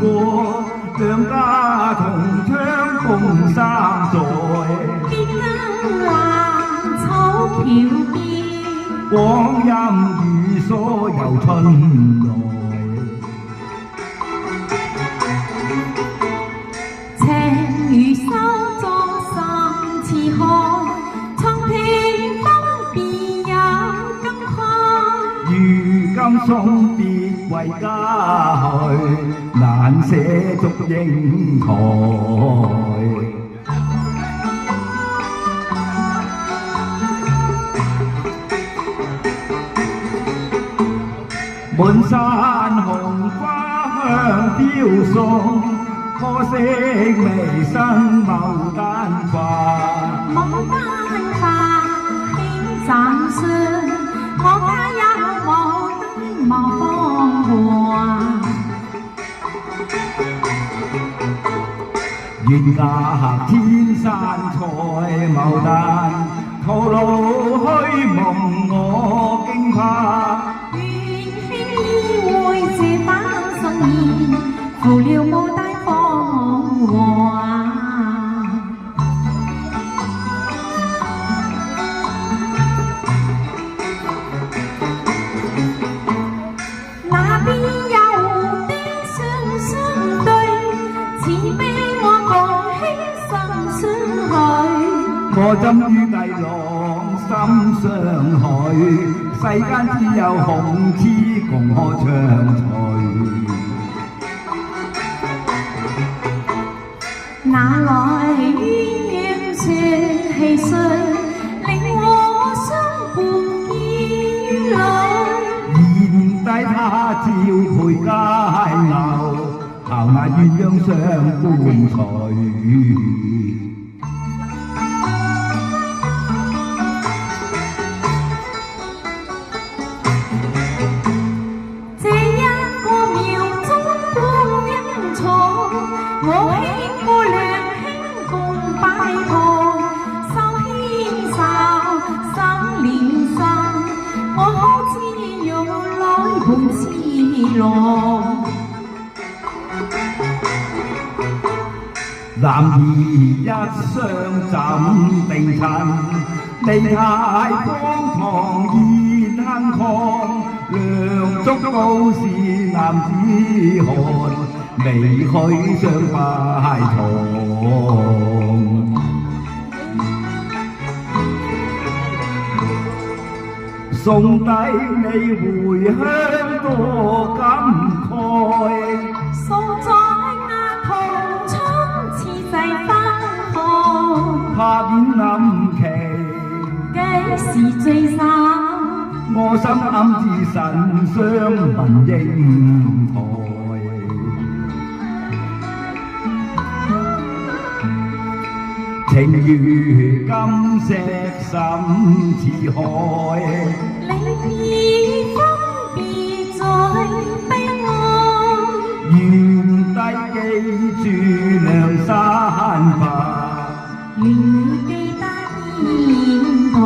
過，兩家同窗共三載。邊間橫草橋邊，光陰如梭遊春來。情如收作心似海，長亭東邊有金礦。如今送別為家去，難捨祝英台。滿山紅花香飄送，可惜微生牡丹花。牡丹花輕斬霜，我家有牡丹無芳華。願額天山採牡丹，徒勞虛夢我驚怕。會這把信言，負了牡丹芳華。那邊有的相對，似悲我共輕心相許。我怎於藝郎心相許，世間只有紅痴共可暢隨。哪來鴛鴦說戲谑，令我相伴於淚。賢弟他朝配佳偶，效那鴛鴦相伴隨。我輕過兩輕共擺堂，手牽手心連心，我好似用來伴痴郎。男兒一雙怎定襯，你太荒唐現亨抗，梁祝都是男子漢，未許相拜堂。送低你回鄉多感慨，數載那同窗次世翻看，怕變暗期，幾時聚散？我心暗自神傷問英台。情如金石深似海，離別分別最悲哀。願低記住梁山伯，願你記得煙台。